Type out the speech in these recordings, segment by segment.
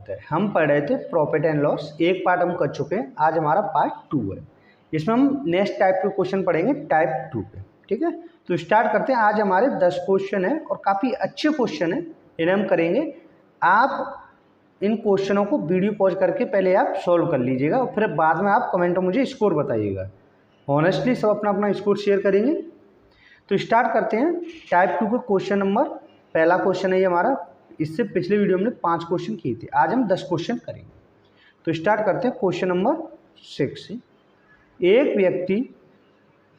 स्वागत है। हम पढ़ रहे थे प्रॉफिट एंड लॉस, एक पार्ट हम कर चुके हैं, आज हमारा पार्ट 2 है। इसमें हम नेक्स्ट टाइप के क्वेश्चन पढ़ेंगे टाइप 2 पे, ठीक है। तो स्टार्ट करते हैं। आज हमारे 10 क्वेश्चन है और काफ़ी अच्छे क्वेश्चन है, इन्हें हम करेंगे। आप इन क्वेश्चनों को वीडियो पॉज करके पहले आप सॉल्व कर लीजिएगा और फिर बाद में आप कमेंट में मुझे स्कोर बताइएगा। ऑनेस्टली सब अपना अपना स्कोर शेयर करेंगे। तो स्टार्ट करते हैं टाइप 2 का क्वेश्चन नंबर। पहला क्वेश्चन है ये हमारा। इससे पिछले वीडियो में 5 क्वेश्चन किए थे, आज हम 10 क्वेश्चन करेंगे। तो स्टार्ट करते हैं क्वेश्चन नंबर 6 से। एक व्यक्ति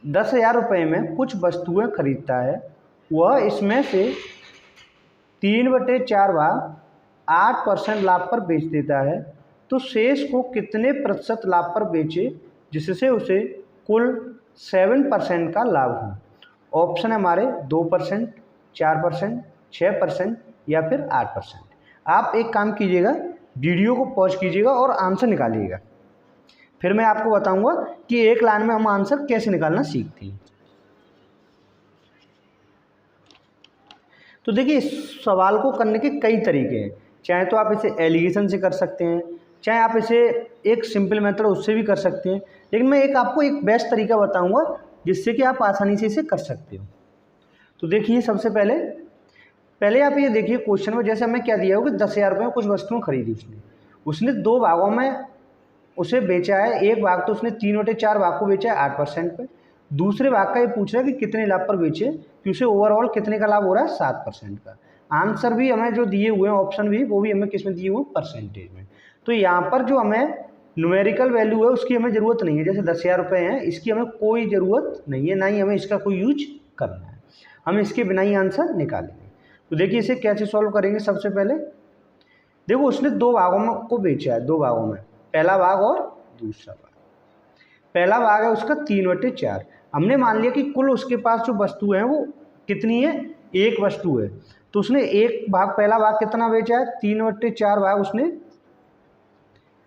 10,000 रुपये में कुछ वस्तुएं खरीदता है, वह इसमें से 3/4 भाग 8% लाभ पर बेच देता है, तो शेष को कितने प्रतिशत लाभ पर बेचे जिससे उसे कुल 7% का लाभ हो। ऑप्शन है हमारे 2%, 4%, 6% या फिर 8%। आप एक काम कीजिएगा, वीडियो को पॉज कीजिएगा और आंसर निकालिएगा। फिर मैं आपको बताऊंगा कि एक लाइन में हम आंसर कैसे निकालना सीखते हैं। तो देखिए, इस सवाल को करने के कई तरीके हैं। चाहे तो आप इसे एलिगेशन से कर सकते हैं, चाहे आप इसे एक सिंपल मेथड उससे भी कर सकते हैं, लेकिन मैं आपको एक बेस्ट तरीका बताऊंगा जिससे कि आप आसानी से इसे कर सकते हो। तो देखिए, सबसे पहले आप ये देखिए क्वेश्चन में, जैसे हमें क्या दिया होगा, 10,000 रुपये में कुछ वस्तुएं खरीदी उसने 2 भागों में उसे बेचा है। एक भाग तो उसने 3/4 भाग को बेचा है 8% पे। दूसरे भाग का ये पूछ रहा है कि कितने लाभ पर बेचे, कि उसे ओवरऑल कितने का लाभ हो रहा है, 7% का। आंसर भी हमें जो दिए हुए हैं, ऑप्शन भी, वो भी हमें किस में दिए हुए, परसेंटेज में। तो यहाँ पर जो हमें न्यूमेरिकल वैल्यू है उसकी हमें ज़रूरत नहीं है। जैसे 10,000 रुपये हैं, इसकी हमें कोई ज़रूरत नहीं है, ना ही हमें इसका कोई यूज करना है। हम इसके बिना ही आंसर निकालेंगे। तो देखिए, इसे कैसे सॉल्व करेंगे। सबसे पहले देखो, उसने 2 भागों में को बेचा है, 2 भागों में, पहला भाग और दूसरा भाग। पहला भाग है उसका 3/4। हमने मान लिया कि कुल उसके पास जो वस्तु है वो कितनी है, एक वस्तु है। तो उसने एक भाग, पहला भाग कितना बेचा है, 3/4 भाग उसने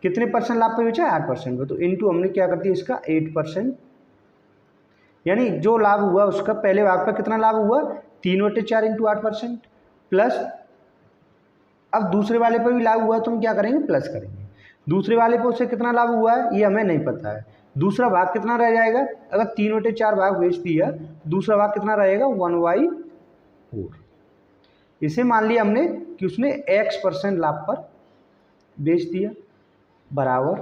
कितने परसेंट लाभ पे बेचा है, 8% पे। तो इनटू हमने क्या कर दिया इसका 8%, यानी जो लाभ हुआ उसका पहले भाग पर कितना लाभ हुआ, 3/4 इंटू 8%, प्लस अब दूसरे वाले पर भी लाभ हुआ है तो हम क्या करेंगे, प्लस करेंगे। दूसरे वाले पर उससे कितना लाभ हुआ है ये हमें नहीं पता है। दूसरा भाग कितना रह जाएगा, अगर 3/4 भाग बेच दिया, दूसरा भाग कितना रहेगा, 1/4। इसे मान लिया हमने कि उसने x% लाभ पर बेच दिया, बराबर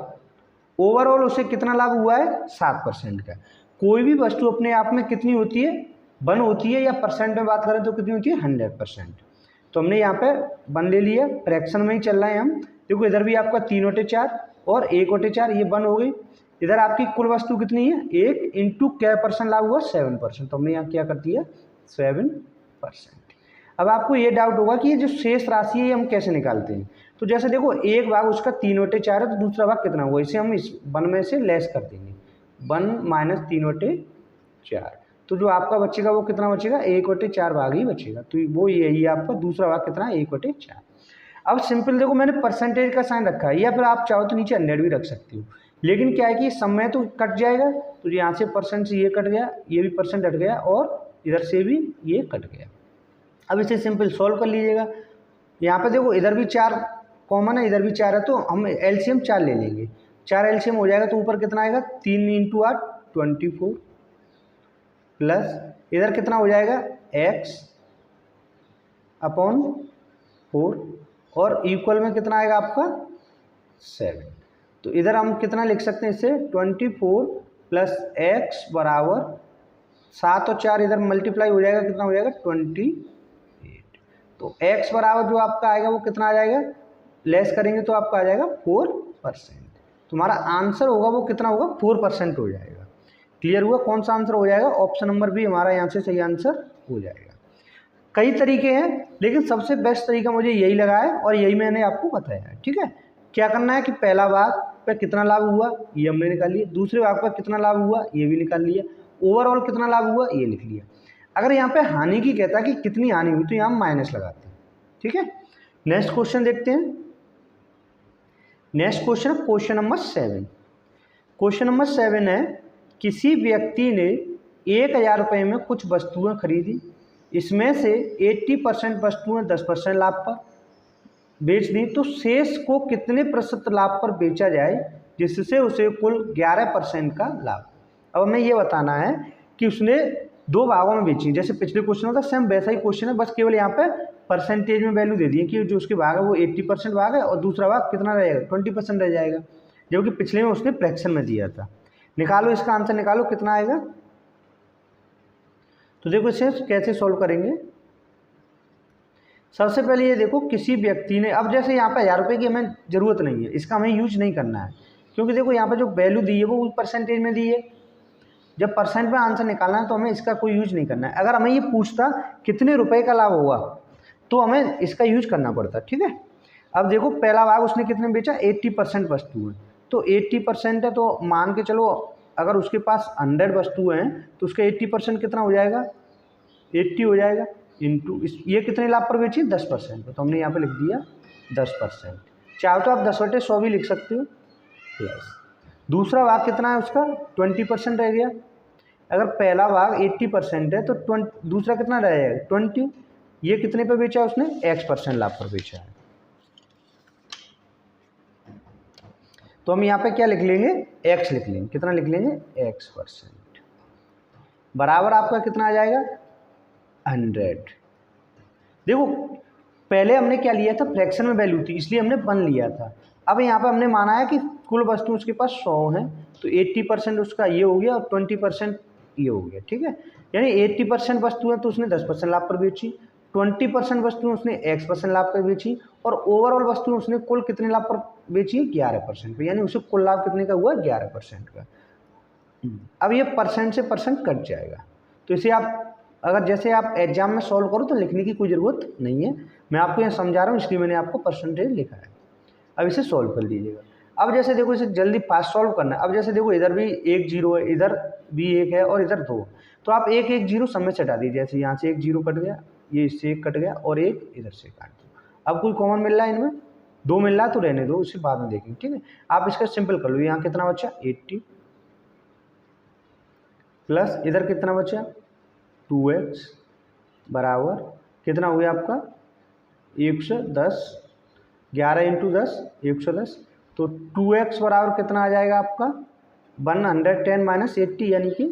ओवरऑल उसे कितना लाभ हुआ है, 7% का। कोई भी वस्तु अपने आप में कितनी होती है, 1 होती है, या परसेंट में बात करें तो कितनी होती है, 100%। तो हमने यहाँ पे 1 ले लिया, फ्रैक्शन में ही चल रहे हैं हम। देखो, इधर भी आपका 3/4 और 1/4, ये 1 हो गई। इधर आपकी कुल वस्तु कितनी है, 1 इंटू क्या परसेंट लाभ हुआ, 7%। तो हमने यहाँ क्या कर दिया, 7%। अब आपको ये डाउट होगा कि ये जो शेष राशि है ये हम कैसे निकालते हैं। तो जैसे देखो, एक भाग उसका 3/4 है, तो दूसरा भाग कितना हुआ, इसे हम इस 1 में से लेस कर देंगे, 1 माइनस 3/4। तो जो आपका बचेगा वो कितना बचेगा, 1/4 भाग ही बचेगा। तो वो यही आपका दूसरा भाग कितना है, 1/4। अब सिंपल देखो, मैंने परसेंटेज का साइन रखा है, या फिर आप चाहो तो नीचे 100 भी रख सकते हो, लेकिन क्या है कि समय तो कट जाएगा। तो यहाँ से परसेंट से ये कट गया, ये भी परसेंट हट गया, और इधर से भी ये कट गया। अब इसे सिंपल सॉल्व कर लीजिएगा। यहाँ पे देखो, इधर भी 4 कॉमन है, इधर भी 4 है, तो हम एलसीएम 4 ले लेंगे। 4 एलसीएम हो जाएगा, तो ऊपर कितना आएगा, 3 इंटू 8 24, प्लस इधर कितना हो जाएगा, x/4, और इक्वल में कितना आएगा आपका 7। तो इधर हम कितना लिख सकते हैं इसे, 24 प्लस x बराबर 7 और 4 इधर मल्टीप्लाई हो जाएगा, कितना हो जाएगा, 28। तो x बराबर जो आपका आएगा वो कितना आ जाएगा, लेस करेंगे तो आपका आ जाएगा 4%। तुम्हारा आंसर होगा वो कितना होगा, 4% हो जाएगा। क्लियर हुआ कौन सा आंसर हो जाएगा, ऑप्शन नंबर भी हमारा यहाँ से सही आंसर हो जाएगा। कई तरीके हैं, लेकिन सबसे बेस्ट तरीका मुझे यही लगा है और यही मैंने आपको बताया है। ठीक है, क्या करना है कि पहला भाग पर कितना लाभ हुआ ये हमने निकाल लिया, दूसरे भाग पर कितना लाभ हुआ ये भी निकाल लिया, ओवरऑल कितना लाभ हुआ ये लिख लिया। अगर यहाँ पे हानि की कहता है कि कितनी हानि हुई, तो यहाँ हम माइनस लगाते हैं। ठीक है, नेक्स्ट क्वेश्चन देखते हैं। Next question, question number 7। Question number 7 है, किसी व्यक्ति ने 1,000 रुपये में कुछ वस्तुएं खरीदी, इसमें से 80% वस्तुएं 10% लाभ पर, बेच दी, तो शेष को कितने प्रतिशत लाभ पर बेचा जाए जिससे उसे कुल 11% का लाभ। अब हमें ये बताना है कि उसने 2 भागों में बेची, जैसे पिछले क्वेश्चन होता सेम वैसा ही क्वेश्चन है, बस केवल यहाँ पे परसेंटेज में वैल्यू दे दी है कि जो उसके भाग है वो 80% भाग है और दूसरा भाग कितना रहेगा 20% रह जाएगा, जबकि पिछले में उसने फ्रैक्शन में दिया था। निकालो इसका आंसर, निकालो कितना आएगा। तो देखो इसे कैसे सॉल्व करेंगे। सबसे पहले ये देखो किसी व्यक्ति ने, अब जैसे यहाँ पे 1000 रुपये की हमें ज़रूरत नहीं है, इसका हमें यूज नहीं करना है, क्योंकि देखो यहाँ पे जो वैल्यू दी है वो परसेंटेज में दी है। जब परसेंट में आंसर निकालना है तो हमें इसका कोई यूज नहीं करना है। अगर हमें ये पूछता कितने रुपए का लाभ होगा तो हमें इसका यूज करना पड़ता, ठीक है। अब देखो पहला भाग उसने कितने बेचा, 80% वस्तु है, तो 80% है तो मान के चलो अगर उसके पास 100 वस्तुएं हैं तो उसका 80% कितना हो जाएगा, 80 हो जाएगा इंटू ये कितने लाभ पर बेची 10%, तो हमने यहाँ पे लिख दिया 10%। चाहो तो आप 10/100 भी लिख सकते हो प्लस दूसरा भाग कितना है उसका 20% रह गया। अगर पहला भाग 80% है तो दूसरा कितना रह जाएगा 20। ये कितने पे बेचा उसने x% लाभ पर बेचा है, तो हम यहाँ पे क्या लिख लेंगे x लिख लेंगे, कितना लिख लेंगे x% बराबर आपका कितना आ जाएगा 100। देखो पहले हमने क्या लिया था फ्रैक्शन में वैल्यू थी इसलिए हमने 1 लिया था। अब यहाँ पे हमने माना है कि कुल वस्तु उसके पास 100 है, तो 80% उसका ये हो गया और 20% ये हो गया, ठीक है। यानी 80% वस्तु है तो उसने 10% लाभ पर बेची, 20% वस्तु उसने x% लाभ पर बेची और ओवरऑल वस्तु उसने कुल कितने लाभ पर बेची 11% पर, यानी उसे कुल लाभ कितने का हुआ 11% का। अब ये परसेंट से परसेंट कट जाएगा, तो इसे आप अगर जैसे आप एग्जाम में सॉल्व करो तो लिखने की कोई ज़रूरत नहीं है, मैं आपको यहाँ समझा रहा हूँ इसलिए मैंने आपको परसेंटेज लिखा है। अब इसे सॉल्व कर लीजिएगा। अब जैसे देखो इसे जल्दी फास्ट सॉल्व करना है। अब जैसे देखो इधर भी 1 0 है, इधर भी 1 है और इधर 2, तो आप 1 1 0 सब में से हटा दीजिए। जैसे यहाँ से 1 0 कट गया, ये इससे 1 कट गया और 1 इधर से काट दो। अब कोई कॉमन मिल रहा है इनमें 2 मिल रहा है तो रहने दो, उससे बाद में देखेंगे, ठीक है। आप इसका सिंपल कर लो, यहाँ कितना बचा 80 प्लस इधर कितना बचा 2x बराबर कितना हो गया आपका 110, 11 × 10 110, तो 2x बराबर कितना आ जाएगा आपका 110 - 80 यानी कि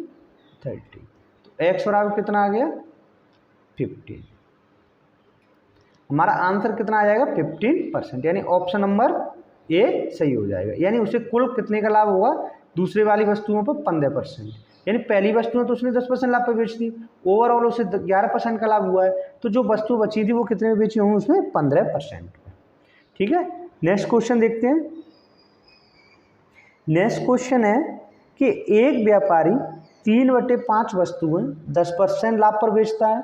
30, तो x बराबर कितना आ गया 15। हमारा आंसर कितना आ जाएगा 15%, यानी ऑप्शन नंबर ए सही हो जाएगा। यानी उसे कुल कितने का लाभ होगा दूसरे वाली वस्तुओं पर 15%, यानी पहली वस्तु तो उसने 10% लाभ पर बेच दी, ओवरऑल उसे 11% का लाभ हुआ है, तो जो वस्तु बची थी वो कितने में बेची होंगी उसने 15%। ठीक है, नेक्स्ट क्वेश्चन देखते हैं। नेक्स्ट क्वेश्चन है कि एक व्यापारी 3/5 वस्तुएं 10% लाभ पर बेचता है,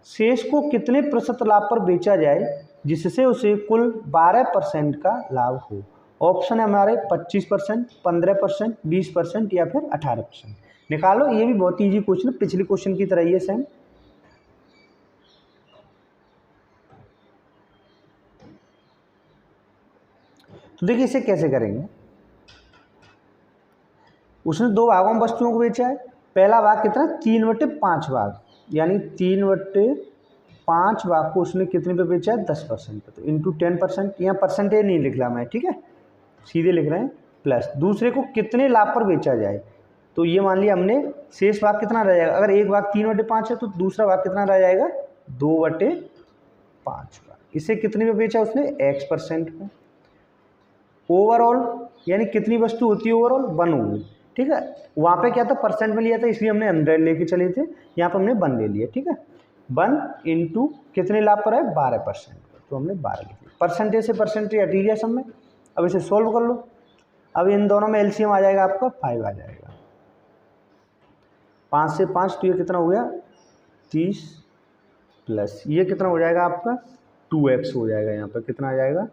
शेष को कितने प्रतिशत लाभ पर बेचा जाए जिससे उसे कुल 12% का लाभ हो। ऑप्शन है हमारे 25%, 15%, 20% या फिर 18%। निकालो, ये भी बहुत ईजी क्वेश्चन है, पिछले क्वेश्चन की तरह ही है सेम। तो देखिए इसे कैसे करेंगे। उसने 2 भागों में वस्तुओं को बेचा है। पहला भाग कितना 3/5 भाग, यानी 3/5 भाग को उसने कितने पे बेचा है 10% पे, तो इंटू 10%। यहाँ परसेंटेज नहीं लिख रहा मैं, ठीक है, सीधे लिख रहे हैं प्लस दूसरे को कितने लाभ पर बेचा जाए। तो ये मान लिया हमने, शेष भाग कितना रह जाएगा, अगर एक भाग 3/5 है तो दूसरा भाग कितना रह जाएगा 2/5 का। इसे कितने में बेचा उसने x% पे। ओवरऑल यानी कितनी वस्तु होती है ओवरऑल 1 होगी, ठीक है। वहाँ पे क्या था परसेंट में लिया था इसलिए हमने 100 लेके चले थे, यहाँ पर हमने 1 ले लिया, ठीक है। 1 इंटू कितने लाभ पर है 12%, तो हमने 12 लिख लिया। परसेंटेज से परसेंटेज हट गया सब में। अब इसे सोल्व कर लो। अब इन दोनों में एलसीएम आ जाएगा आपका 5 आ जाएगा, 5 से 5 तो ये कितना हो गया 30 प्लस ये कितना हो जाएगा आपका 2x हो जाएगा। यहाँ पर कितना आ जाएगा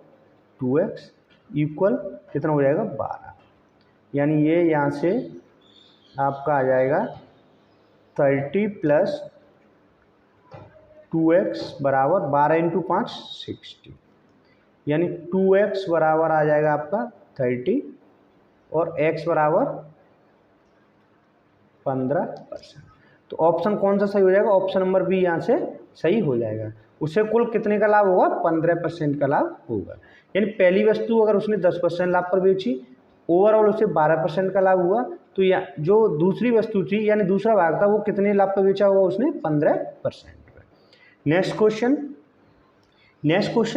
2x इक्वल कितना हो जाएगा 12, यानी ये यहाँ से आपका आ जाएगा 30 प्लस 2x बराबर 12 × 5 60, यानी 2x बराबर आ जाएगा आपका 30 और x बराबर 15%। तो ऑप्शन कौन सा सही हो जाएगा, ऑप्शन नंबर बी यहाँ से सही हो जाएगा। उसे कुल कितने का लाभ होगा, 15% का लाभ होगा। यानी पहली वस्तु अगर उसने 10% लाभ पर बेची, ओवरऑल उसे 12% का लाभ हुआ, तो या जो दूसरी वस्तु थी यानी दूसरा भाग था वो कितने लाभ पर बेचा होगा उसने, 15%। नेक्स्ट क्वेश्चन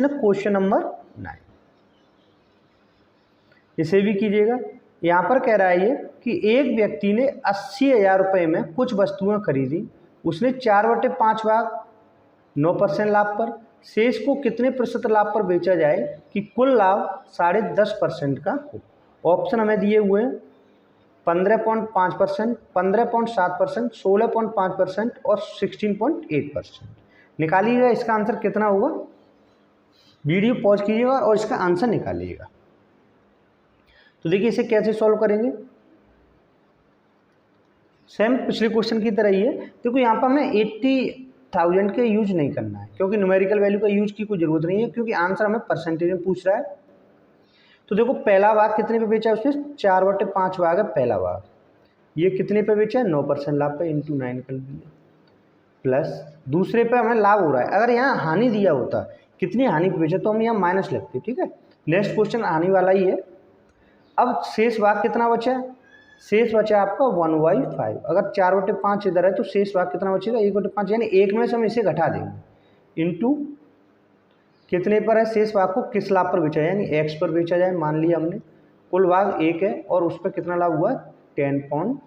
है क्वेश्चन नंबर 9। इसे भी कीजिएगा। यहाँ पर कह रहा है ये कि एक व्यक्ति ने 80,000 रुपये में कुछ वस्तुएं खरीदी, उसने 4/5 भाग 9% लाभ पर, शेष को कितने प्रतिशत लाभ पर बेचा जाए कि कुल लाभ 10.5% का हो। ऑप्शन हमें दिए हुए हैं 15.5%, 15.7%, 16.5% और 16.8%। निकालिएगा इसका आंसर कितना होगा। वीडियो पॉज कीजिएगा और इसका आंसर निकालिएगा। तो देखिए इसे कैसे सॉल्व करेंगे, सेम पिछले क्वेश्चन की तरह ही है। देखो यहाँ पर हमें 80,000 के यूज नहीं करना है, क्योंकि न्यूमेरिकल वैल्यू का यूज की कोई ज़रूरत नहीं है, क्योंकि आंसर हमें परसेंटेज में पूछ रहा है। तो देखो पहला भाग कितने पे बेचा है उसने, 4/5 भाग है पहला भाग, ये कितने पे बेचा है, 9% लाभ पे, इंटू 9 कर दिया, प्लस दूसरे पे हमें लाभ हो रहा है। अगर यहाँ हानि दिया होता कितनी हानि पे बेचा तो हम यहाँ माइनस लिखते, ठीक है। नेक्स्ट क्वेश्चन हानि वाला ही है। अब शेष भाग कितना बचा है, शेष बचा आपका 1/5। अगर 4/5 इधर है तो शेष भाग कितना बचेगा, 1/5, यानी एक में से हम इसे घटा देंगे, इंटू कितने पर है, शेष भाग को किस लाभ पर बेचा जाए, यानी एक्स पर बेचा जाए। मान लिया हमने कुल भाग 1 है और उस पर कितना लाभ हुआ, 10.5।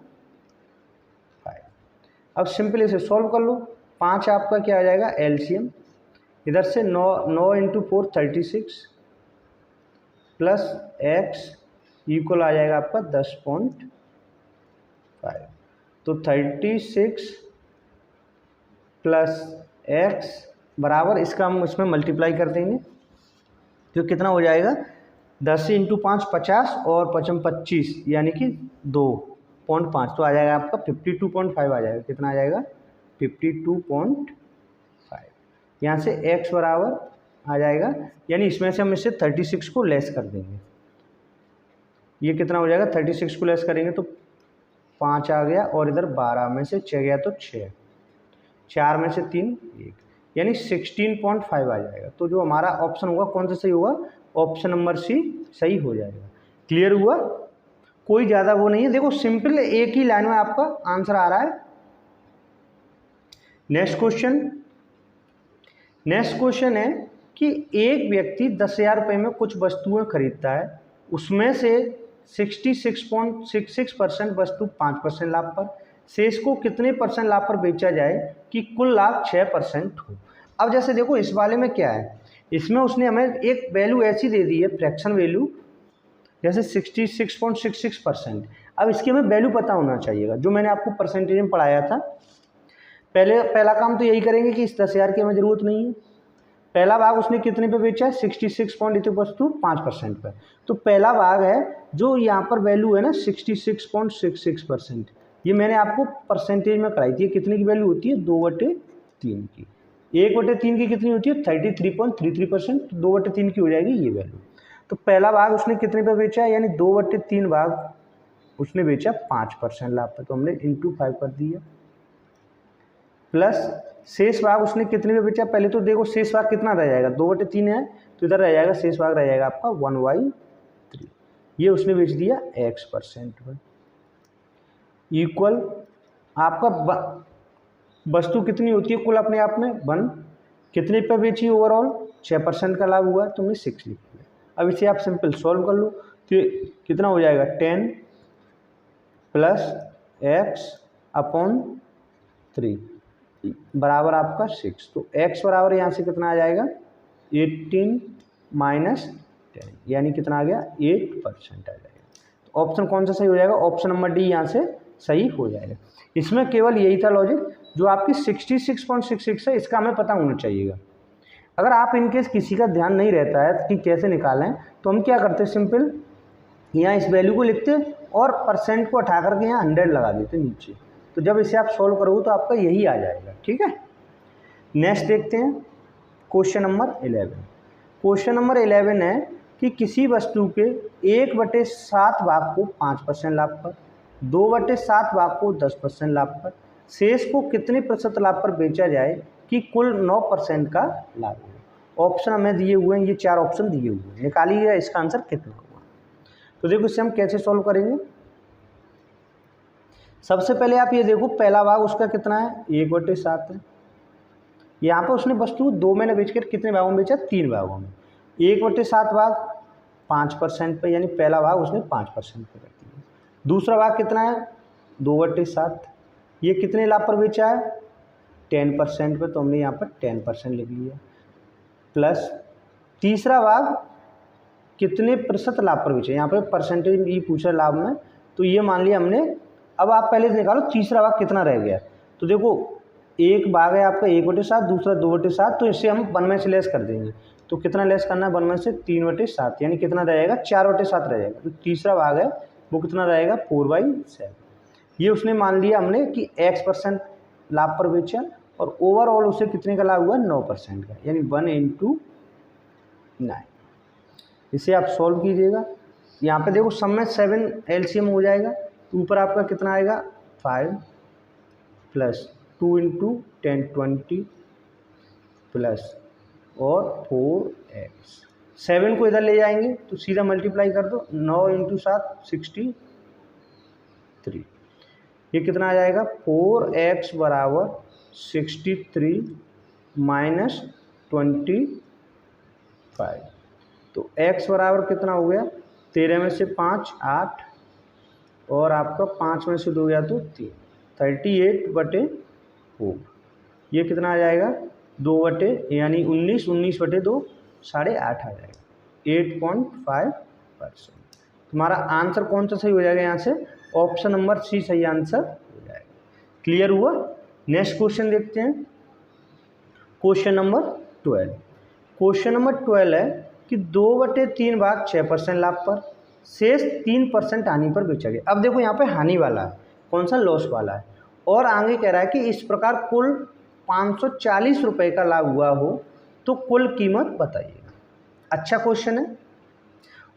अब सिंपल इसे सॉल्व कर लो। 5 आपका क्या आ जाएगा एलसीएम, इधर से 9 इंटू 4 36 प्लस एक्स इक्वल आ जाएगा आपका 10.5। तो 36 प्लस एक्स बराबर, इसका हम इसमें मल्टीप्लाई कर देंगे तो कितना हो जाएगा, 10 इंटू 5 50 और 5 25 यानी कि 2.5, तो आ जाएगा आपका 52.5 आ जाएगा। कितना आ जाएगा, 52.5। यहाँ से x बराबर आ जाएगा, यानी इसमें से हम इससे 36 को लेस कर देंगे। ये कितना हो जाएगा, 36 को लेस करेंगे तो 5 आ गया, और इधर 12 में से 6 गया तो 6, 4 में से 3 1, यानी 16.5 आ जाएगा। तो जो हमारा ऑप्शन होगा कौन सा सही होगा, ऑप्शन नंबर सी सही हो जाएगा। क्लियर हुआ, कोई ज़्यादा वो नहीं है। देखो सिंपल एक ही लाइन में आपका आंसर आ रहा है। नेक्स्ट क्वेश्चन है कि एक व्यक्ति 10,000 रुपये में कुछ वस्तुएं खरीदता है, उसमें से 66.66% वस्तु 5% लाभ पर, शेष को कितने % लाभ पर बेचा जाए कि कुल लाभ 6% हो। अब जैसे देखो इस वाले में क्या है, इसमें उसने हमें एक वैल्यू ऐसी दे दी है, फ्रैक्शन वैल्यू, जैसे 66.66%। अब इसकी हमें वैल्यू पता होना चाहिएगा, जो मैंने आपको परसेंटेज में पढ़ाया था। पहला काम तो यही करेंगे कि इस 10,000 की हमें ज़रूरत नहीं है। पहला भाग उसने कितने पे बेचा है, 66.5% पर। तो पहला भाग है जो यहाँ पर वैल्यू है ना 66.66%, ये मैंने आपको परसेंटेज में कराई थी। कितने की वैल्यू होती है, 2/3 की। 1/3 की कितनी होती है, 33.33%, तो 2/3 की हो जाएगी ये वैल्यू। तो पहला भाग उसने कितने पे बेचा है, यानी 2/3 भाग उसने बेचा 5% लाभ पर, तो हमने इंटू 5 कर दिया, प्लस शेष भाग उसने कितने पे बेचा। पहले तो देखो शेष भाग कितना रह जाएगा, 2/3 है तो इधर रह जाएगा, शेष भाग रह जाएगा आपका 1/3, ये उसने बेच दिया x% पर, इक्वल आपका वस्तु कितनी होती है कुल अपने आप में 1, कितने पे बेची ओवरऑल, 6% का लाभ हुआ, तो हमने 6 लिख दिया। अब इसे आप सिंपल सॉल्व कर लो तो कितना हो जाएगा, 10 प्लस x/3 बराबर आपका 6। तो x बराबर यहाँ से कितना आ जाएगा, 18 माइनस 10, यानी कितना आ गया, 8% आ जाएगा। तो ऑप्शन कौन सा सही हो जाएगा, ऑप्शन नंबर डी यहाँ से सही हो जाएगा। इसमें केवल यही था लॉजिक, जो आपकी 66.66 है इसका हमें पता होना चाहिएगा। अगर आप इनकेस किसी का ध्यान नहीं रहता है कि कैसे निकालें, तो हम क्या करते हैं, सिंपल यहाँ इस वैल्यू को लिखते और परसेंट को उठा करके यहाँ 100 लगा देते नीचे। तो जब इसे आप सॉल्व करोगे तो आपका यही आ जाएगा, ठीक है। नेक्स्ट देखते हैं क्वेश्चन नंबर 11। क्वेश्चन नंबर 11 है कि किसी वस्तु के 1/7 भाग को 5% लाभ पर, 2/7 भाग को 10% लाभ पर, शेष को कितने प्रतिशत लाभ पर बेचा जाए कि कि कुल 9% का लाभ होगा। ऑप्शन हमें दिए हुए हैं, ये 4 ऑप्शन दिए हुए हैं, निकालिएगा इसका आंसर कितना होगा। तो देखो इससे हम कैसे सॉल्व करेंगे। सबसे पहले आप ये देखो पहला भाग उसका कितना है, 1/7 है। यहाँ पर उसने वस्तु 2 में बेचकर कितने भागों में बेचा, 3 भागों में। 1/7 भाग 5% पे, यानी पहला भाग उसने 5% पे कर दिया। दूसरा भाग कितना है, 2/7, ये कितने लाभ पर बेचा है, 10% पे, तो हमने यहाँ पर 10% लिख लिया। प्लस तीसरा भाग कितने प्रतिशत लाभ पर बेचा, यहाँ पर परसेंटेज ये पूछा लाभ में, तो ये मान लिया हमने। अब आप पहले से निकालो तीसरा भाग कितना रह गया। तो देखो एक भाग है आपका 1/7, दूसरा 2/7, तो इससे हम 1 में से लेस कर देंगे। तो कितना लेस करना है 1 में से, 3/7, यानी कितना रहेगा, 4/7 रहेगा। तो तीसरा भाग है वो कितना रहेगा, 4/7। ये उसने मान लिया हमने कि X% लाभ पर बेचा, और ओवरऑल उसे कितने का लाभ हुआ, 9% का, यानी 1 × 9। इसे आप सॉल्व कीजिएगा। यहाँ पे देखो सम में 7 LCM हो जाएगा। ऊपर आपका कितना आएगा, 5 + 2 × 10 20 प्लस और 4x। 7 को इधर ले जाएंगे तो सीधा मल्टीप्लाई कर दो, 9 × 7 63। ये कितना आ जाएगा, 4x = 63 - 25। तो x बराबर कितना हो गया, 13 में से 5 8, और आपका 5 में से 2 गया तो 3, 38/4। ये कितना आ जाएगा, 2 यानी 19, 19/2 8.5 आ जाएगा, 8.5%। तुम्हारा आंसर कौन सा सही हो जाएगा, यहाँ से ऑप्शन नंबर सी सही आंसर हो जाएगा। क्लियर हुआ। नेक्स्ट क्वेश्चन देखते हैं, क्वेश्चन नंबर 12। क्वेश्चन नंबर 12 है कि 2/3 भाग 6% लाभ पर, शेष 3% हानि पर बेचा गया। अब देखो यहाँ पे हानि वाला है, कौन सा, लॉस वाला है, और आगे कह रहा है कि इस प्रकार कुल 540 रुपये का लाभ हुआ हो तो कुल कीमत बताइएगा। अच्छा क्वेश्चन है।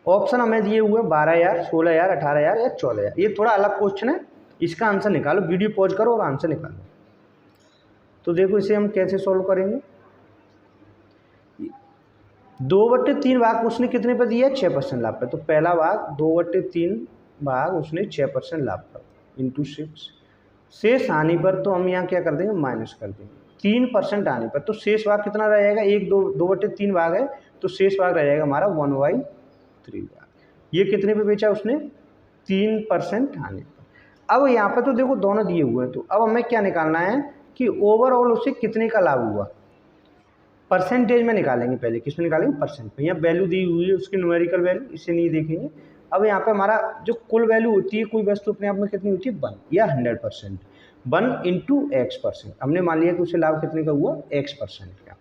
ऑप्शन हमें दिए हुए 12,000, 16,000, 18,000 या 14,000। ये थोड़ा अलग क्वेश्चन है, इसका आंसर निकालो, वीडियो पॉज करो और आंसर निकालो। तो देखो इसे हम कैसे सॉल्व करेंगे। 2/3 भाग उसने कितने पर दिया, 6% लाभ पर। तो पहला भाग 2/3 भाग उसने 6% लाभ पर इंटू 6। शेष हानि पर तो हम यहाँ क्या कर देंगे, माइनस कर देंगे। 3% हानि पर, तो शेष भाग कितना रह जाएगा, 2/3 भाग है, तो शेष भाग रह जाएगा हमारा 1/3 भाग। ये कितने पे बेचा उसने, 3% हानि पर। अब यहाँ पर तो देखो दोनों दिए हुए हैं, तो अब हमें क्या निकालना है कि ओवरऑल उसे कितने का लाभ हुआ। परसेंटेज में निकालेंगे, पहले किस में निकालेंगे, परसेंट में। यहाँ वैल्यू दी हुई है उसकी, न्यूमेरिकल वैल्यू, इसे नहीं देखेंगे। अब यहाँ पे हमारा जो कुल वैल्यू होती है कोई वस्तु अपने आप में कितनी होती है, 1 या 100%। 1 × X%, हमने मान लिया कि उसे लाभ कितने का हुआ, X% का।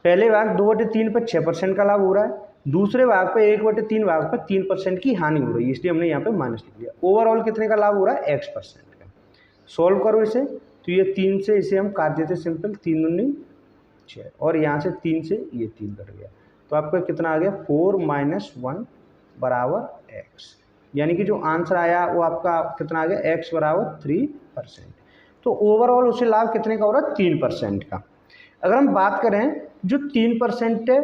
पहले भाग 2/3 पर 6% का लाभ हो रहा है, दूसरे भाग पे 1/3 भाग पर 3% की हानि हो रही है, इसलिए हमने यहाँ पे माइनस लिख दिया। ओवरऑल कितने का लाभ हो रहा है, X% का। सॉल्व करो इसे, तो ये 3 से इसे हम काट देते सिंपल, 3 दूनी 6, और यहाँ से 3 से ये 3 कट गया, तो आपका कितना आ गया, 4 - 1 = x। यानी कि जो आंसर आया वो आपका कितना आ गया, x = 3%। तो ओवरऑल उसे लाभ कितने का हो रहा है, 3% का। अगर हम बात करें जो 3% है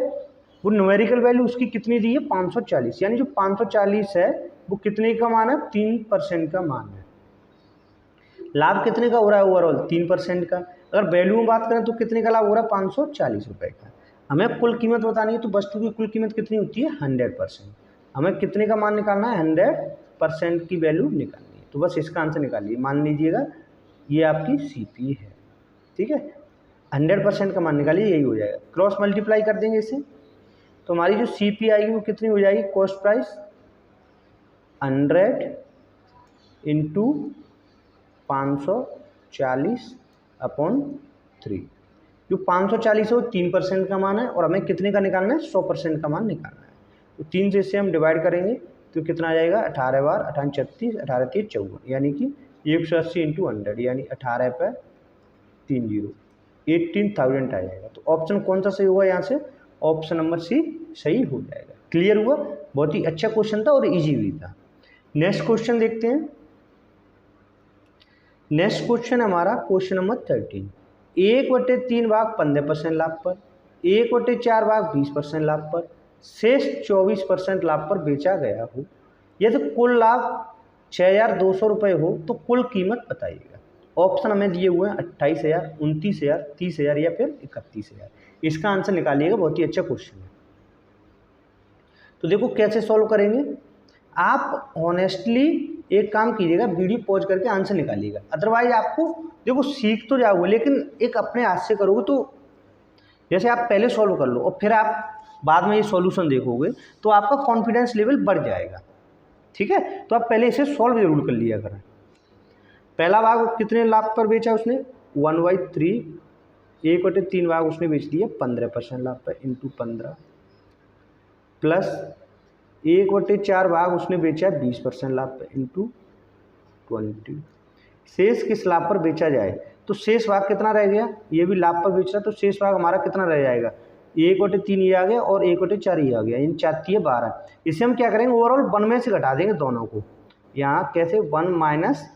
वो न्यूमेरिकल वैल्यू उसकी कितनी दी है, 540, यानी जो 540 है वो कितने का मान है, 3% का मान है। लाभ कितने का हो रहा है ओवरऑल, 3% का। अगर वैल्यू में बात करें तो कितने का लाभ हो रहा है, 540 रुपये का। हमें कुल कीमत बतानी है, तो वस्तु की कुल कीमत कितनी होती है, 100%। हमें कितने का मान निकालना है, 100% की वैल्यू निकालनी है। तो बस इसका आंसर निकालिए। मान लीजिएगा ये आपकी CP है, ठीक है, 100% का मान निकालिए, यही हो जाएगा। क्रॉस मल्टीप्लाई कर देंगे इसे, तो हमारी जो CP आएगी वो कितनी हो जाएगी, कॉस्ट प्राइस 100 × 540/3। जो 540 है वो 3% का मान है, और हमें कितने का निकालना है, 100% का मान निकालना है। तो 3 से इसे हम डिवाइड करेंगे तो कितना आ जाएगा, 18 बार 18 36, 18 3 54, यानी कि 180 × 100, यानी 18 पे 30, 18,000 आ जाएगा। तो ऑप्शन कौन सा सही होगा, यहाँ से ऑप्शन नंबर C सही हो जाएगा। क्लियर हुआ। बहुत ही अच्छा क्वेश्चन था और इजी भी था। नेक्स्ट क्वेश्चन देखते हैं। नेक्स्ट क्वेश्चन हमारा क्वेश्चन नंबर 13। 1/3 भाग 15% लाभ पर, 1/4 भाग 20% लाभ पर, शेष 24% लाभ पर बेचा गया हो। यदि कुल लाभ 6,200 रुपये हो तो कुल कीमत बताइएगा। ऑप्शन हमें दिए हुए हैं 28,000, 29,000, 30,000 या फिर 31,000। इसका आंसर निकालिएगा, बहुत ही अच्छा क्वेश्चन है। तो देखो कैसे सॉल्व करेंगे। आप ऑनेस्टली एक काम कीजिएगा, वीडियो पॉज करके आंसर निकालिएगा। अदरवाइज आपको देखो सीख तो जाओगे, लेकिन एक अपने हाथ से करोगे तो जैसे आप पहले सॉल्व कर लो और फिर आप बाद में ये सॉल्यूशन देखोगे तो आपका कॉन्फिडेंस लेवल बढ़ जाएगा। ठीक है, तो आप पहले इसे सॉल्व जरूर कर लिया करें। पहला भाग कितने लाभ पर बेचा उसने, 1/3, 1/3 भाग उसने बेच दिया 15% लाभ पर इंटू 15 प्लस 1/4 भाग उसने बेचा 20% लाभ पर इंटू 20। शेष किस लाभ पर बेचा जाए, तो शेष भाग कितना रह गया, ये भी लाभ पर बेच रहा, तो शेष भाग हमारा कितना रह जाएगा, 1/3 ये आ गया और 1/4 ये आ गया, इन 4 12। इसे हम क्या करेंगे, ओवरऑल 1 में से घटा देंगे दोनों को। यहाँ कैसे 1 माइनस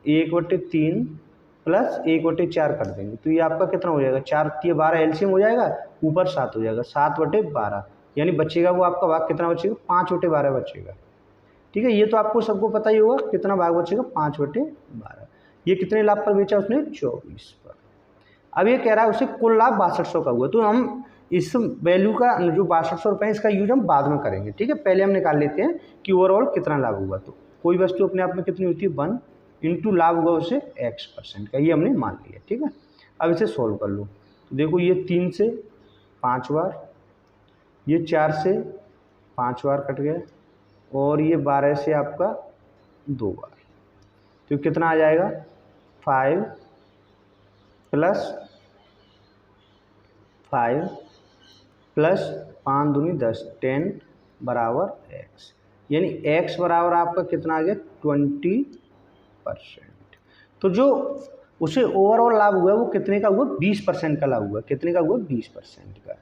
1/3 प्लस 1/4 कर देंगे, तो ये आपका कितना हो जाएगा, 4 12 एलसीएम हो जाएगा, ऊपर 7 हो जाएगा, 7/12 यानी बचेगा वो आपका भाग कितना बचेगा, 5/12 बचेगा। ठीक है, ये तो आपको सबको पता ही होगा कितना भाग बचेगा, 5/12। ये कितने लाभ पर बेचा उसने, 24 पर। अब ये कह रहा है उसे कुल लाभ 6200 का हुआ, तो हम इस वैल्यू का जो 6200 रुपये इसका यूज हम बाद में करेंगे। ठीक है, पहले हम निकाल लेते हैं कि ओवरऑल कितना लाभ हुआ। तो कोई वस्तु अपने आप में कितनी होती है, 1 इंटू लाभ हुआ उसे x% का, ये हमने मान लिया। ठीक है, अब इसे सोल्व कर लो। तो देखो ये 3 से 5 बार, ये 4 से 5 बार कट गया और ये 12 से आपका 2 बार, तो कितना आ जाएगा, 5 प्लस 5 प्लस 5 दूनी 10, 10 बराबर x, यानी x बराबर आपका कितना आ गया, 20%। तो जो उसे ओवरऑल लाभ हुआ वो कितने का हुआ, 20% का लाभ हुआ। कितने का हुआ, 20% का।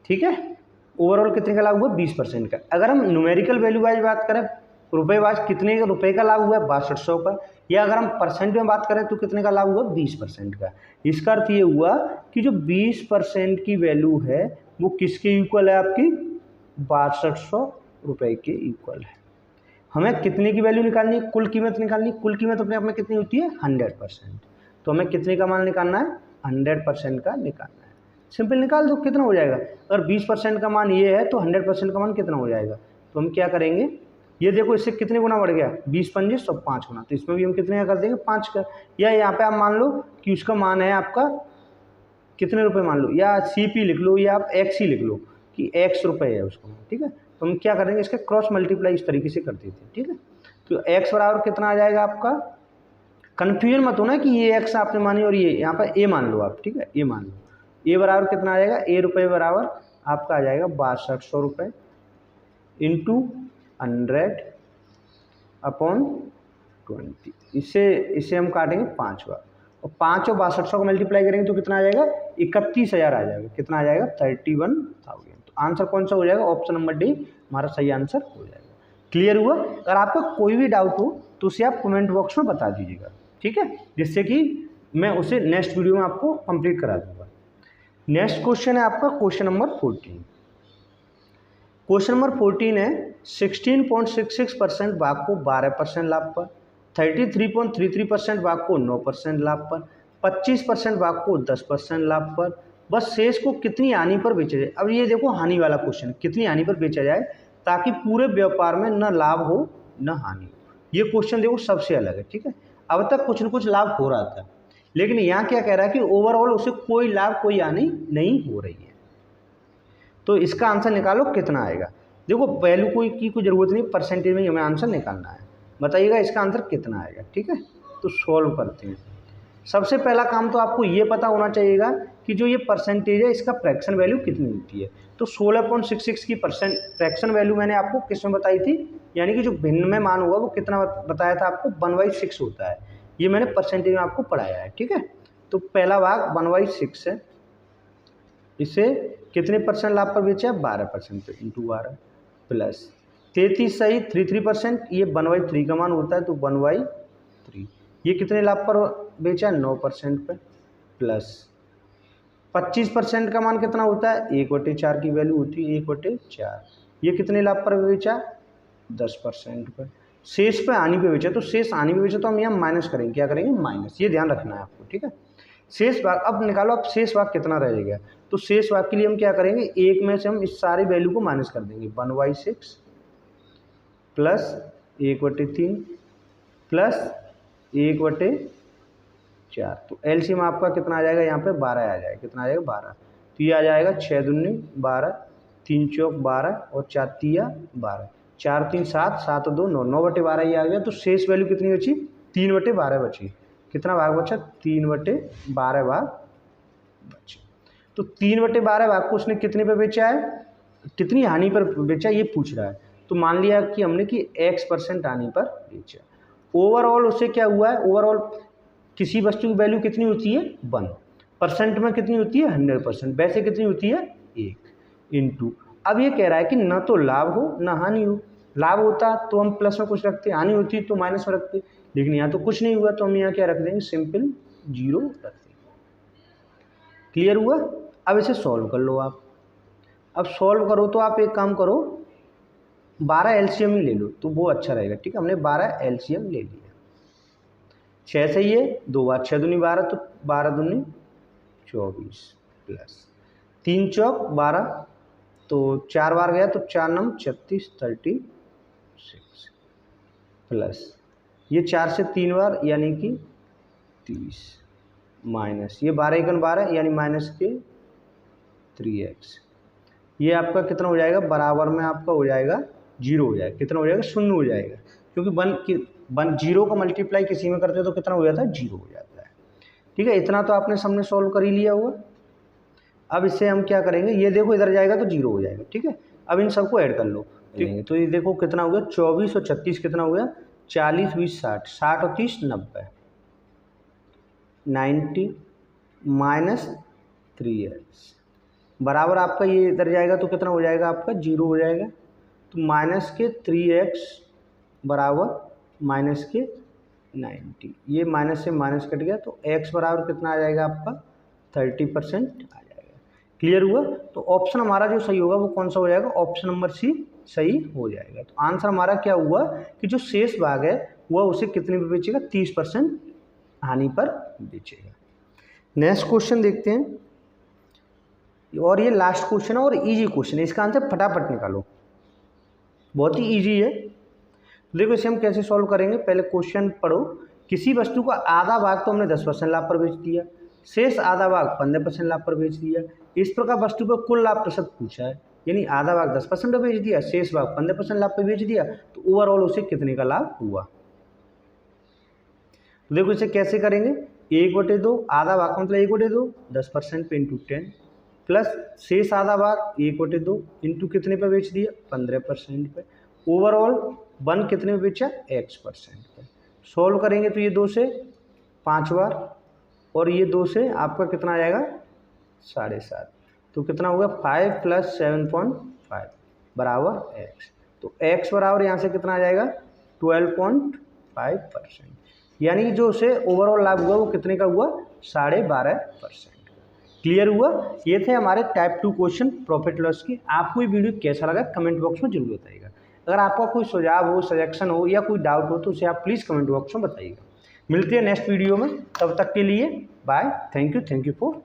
ठीक है, ओवरऑल कितने का लाभ हुआ, 20% का। अगर हम न्यूमेरिकल वैल्यू वाइज बात करें, रुपए वाइज कितने रुपए का लाभ हुआ है, 6200 का, या अगर हम परसेंट में बात करें तो कितने का लाभ हुआ, 20% का। इसका अर्थ ये हुआ कि जो 20% की वैल्यू है वो किसके इक्वल है, आपकी 6200 रुपये के इक्वल है। हमें कितने की वैल्यू निकालनी है, कुल कीमत निकालनी है। कुल कीमत अपने आप में कितनी होती है, 100%। तो हमें कितने का मान निकालना है, 100% का निकालना है। सिंपल निकाल दो, कितना हो जाएगा। अगर 20% का मान ये है तो 100% का मान कितना हो जाएगा। तो हम क्या करेंगे, ये देखो इससे कितने गुना बढ़ गया, 20 पंजे 105 गुना, तो इसमें भी हम कितने का कर देंगे, 5 का। या यहाँ पे आप मान लो कि उसका मान है आपका कितने रुपए मान लो, या CP लिख लो या आप x ही लिख लो कि x रुपये है उसको। ठीक है, तो हम क्या करेंगे, इसका क्रॉस मल्टीप्लाई इस तरीके से कर देते हैं। ठीक है, तो x बराबर कितना आ जाएगा आपका, कन्फ्यूजन मत होना कि ये x आपने मानी और ये यहाँ पर a मान लो आप। ठीक है, a मान लो, a बराबर कितना आ जाएगा, a रुपये बराबर आपका आ जाएगा 6200 रुपये इंटू 100/20। इसे हम काटेंगे 5 बार और 5 और 6200 को मल्टीप्लाई करेंगे तो कितना आ जाएगा, 31,000 आ जाएगा। कितना आ जाएगा, 31,000। तो आंसर कौन सा हो जाएगा, ऑप्शन नंबर डी हमारा सही आंसर हो जाएगा। क्लियर हुआ। अगर आपका कोई भी डाउट हो तो उसे आप कमेंट बॉक्स में बता दीजिएगा। ठीक है, जिससे कि मैं उसे नेक्स्ट वीडियो में आपको कंप्लीट करा दूंगा। नेक्स्ट क्वेश्चन है आपका क्वेश्चन नंबर 14। क्वेश्चन नंबर 14 है 16.66% भाग को 12% लाभ पर, 33.33% भाग को 9% लाभ पर, 25% भाग को 10% लाभ पर, बस शेष को कितनी हानि पर बेचा जाए। अब ये देखो हानि वाला क्वेश्चन, कितनी हानि पर बेचा जाए ताकि पूरे व्यापार में न लाभ हो न हानि हो। ये क्वेश्चन देखो सबसे अलग है। ठीक है, अब तक कुछ न कुछ लाभ हो रहा था, लेकिन यहाँ क्या कह रहा है कि ओवरऑल उसे कोई लाभ कोई हानि नहीं हो रही है। तो इसका आंसर निकालो कितना आएगा। देखो वैल्यू की कोई ज़रूरत नहीं, परसेंटेज में हमें आंसर निकालना है। बताइएगा इसका आंसर कितना आएगा। ठीक है, तो सॉल्व करते हैं। सबसे पहला काम तो आपको ये पता होना चाहिएगा कि जो ये परसेंटेज है इसका फ्रैक्शन वैल्यू कितनी होती है। तो 16.66 की फ्रैक्शन वैल्यू मैंने आपको किस में बताई थी, यानी कि जो भिन्न में मान होगा वो कितना बताया था आपको, 1/6 होता है। ये मैंने परसेंटेज में आपको पढ़ाया है। ठीक है, तो पहला भाग 1/6 है, इसे कितने परसेंट लाभ पर बेचा है, 12% पे इंटू 12 प्लस 33 सही 33%, ये 1/3 का मान होता है तो 1/3। ये कितने लाभ पर बेचा है, 9% पे प्लस 25% का मान कितना होता है, 1/4 की वैल्यू होती है 1/4। ये कितने लाभ पर बेचा, 10% पर। शेष पे हानि पे बेचा, तो शेष हानि पे बेचा तो हम यहाँ माइनस करेंगे, क्या करेंगे, माइनस। ये ध्यान रखना है आपको, ठीक है। शेष भाग अब निकालो, अब शेष भाग कितना रहेगा, तो शेष भाग के लिए हम क्या करेंगे, एक में से हम इस सारी वैल्यू को माइनस कर देंगे। 1/6 प्लस 1/3 प्लस 1/4। तो एलसीएम आपका कितना आ जाएगा, यहाँ पे 12 आ जाएगा। कितना आ जाएगा, 12। तो ये आ जाएगा 6 दूनी 12, 3 चौक 12 और 4 तिया 12, 4 3 7, 7 2 9, 9/12 ये आ गया। तो शेष वैल्यू कितनी बची, 3/12 बची। कितना भाग बचा, 3/12 भाग बचे। तो 3/12 भाग को उसने कितने पे बेचा है, कितनी हानि पर बेचा, ये पूछ रहा है। तो मान लिया कि हमने कि X% हानि पर बेचा। ओवरऑल उससे क्या हुआ है, ओवरऑल किसी वस्तु की वैल्यू कितनी होती है, 1, परसेंट में कितनी होती है, 100%, वैसे कितनी होती है, 1 इंटू। अब ये कह रहा है कि ना तो लाभ हो ना हानि हो। लाभ होता तो हम प्लस में कुछ रखते, हानि होती तो माइनस में रखते, लेकिन यहाँ तो कुछ नहीं हुआ, तो हम यहाँ क्या रख देंगे, सिंपल 0 रख देंगे। क्लियर हुआ। अब इसे सॉल्व कर लो आप। अब सॉल्व करो तो आप एक काम करो, 12 एलसीएम ही ले लो, तो वो अच्छा रहेगा, ठीक है। हमने 12 एलसीएम ले लिया। 6 से ये 2 बार, 6 दूनी 12, तो 12 दूनी 24 प्लस 3 चौक 12, तो 4 बार गया, तो 4 9 36, 36 प्लस ये 4 से 3 बार यानी कि 30 माइनस ये 12 एकन 12 यानी माइनस के 3x। ये आपका कितना हो जाएगा, बराबर में आपका हो जाएगा 0 हो जाएगा। कितना हो जाएगा, 0 हो जाएगा, क्योंकि 0 का मल्टीप्लाई किसी में करते हैं तो कितना हो जाता है, 0 हो जाता है। ठीक है, इतना तो आपने सामने सॉल्व कर ही लिया हुआ। अब इससे हम क्या करेंगे, ये देखो इधर जाएगा तो 0 हो जाएगा, ठीक है। अब इन सबको ऐड कर लो, तो ये देखो कितना हो गया, 24 और 36 कितना हो गया, 40 20 60, 60 और 30 90, 90 माइनस 3x बराबर आपका ये इधर जाएगा तो कितना हो जाएगा, आपका 0 हो जाएगा। तो माइनस के 3x बराबर माइनस के 90, ये माइनस से माइनस कट गया, तो x बराबर कितना आ जाएगा आपका 30% आ जाएगा। क्लियर हुआ। तो ऑप्शन हमारा जो सही होगा वो कौन सा हो जाएगा, ऑप्शन नंबर सी सही हो जाएगा। तो आंसर हमारा क्या हुआ कि जो शेष भाग है वह उसे कितने पे बेचेगा, 30% हानि पर बेचेगा। नेक्स्ट क्वेश्चन देखते हैं, और ये लास्ट क्वेश्चन है और इजी क्वेश्चन है, इसका आंसर फटाफट निकालो, बहुत ही इजी है। देखो इसे हम कैसे सॉल्व करेंगे, पहले क्वेश्चन पढ़ो। किसी वस्तु का आधा भाग तो हमने 10% लाभ पर बेच दिया, शेष आधा भाग 15% लाभ पर बेच दिया। इस प्रकार वस्तु का कुल लाभ प्रतिशत पूछा है, यानी आधा भाग 10% पर बेच दिया, शेष भाग 15% लाभ पर बेच दिया, तो ओवरऑल उसे कितने का लाभ हुआ। तो देखो इसे कैसे करेंगे, 1/2 आधा भाग का मतलब 1/2 10% पे इंटू 10 प्लस शेष आधा भाग 1/2 इंटू कितने पे बेच दिया, 15% पे। ओवरऑल 1 कितने पे बेचा, x% पे। सॉल्व करेंगे तो ये 2 से 5 बार और ये 2 से आपका कितना आ जाएगा 7.5, तो कितना होगा 5 + 7.5 बराबर x। तो x बराबर यहाँ से कितना आ जाएगा 12.5%, यानी कि जो उसे ओवरऑल लाभ हुआ वो कितने का हुआ, 12.5%। क्लियर हुआ। ये थे हमारे टाइप 2 क्वेश्चन प्रॉफिट लॉस की। आपको ये वीडियो कैसा लगा कमेंट बॉक्स में जरूर बताइएगा। अगर आपका कोई सुझाव हो, सजेशन हो या कोई डाउट हो तो उसे आप प्लीज़ कमेंट बॉक्स में बताइएगा। मिलते हैं नेक्स्ट वीडियो में, तब तक के लिए बाय। Thank you for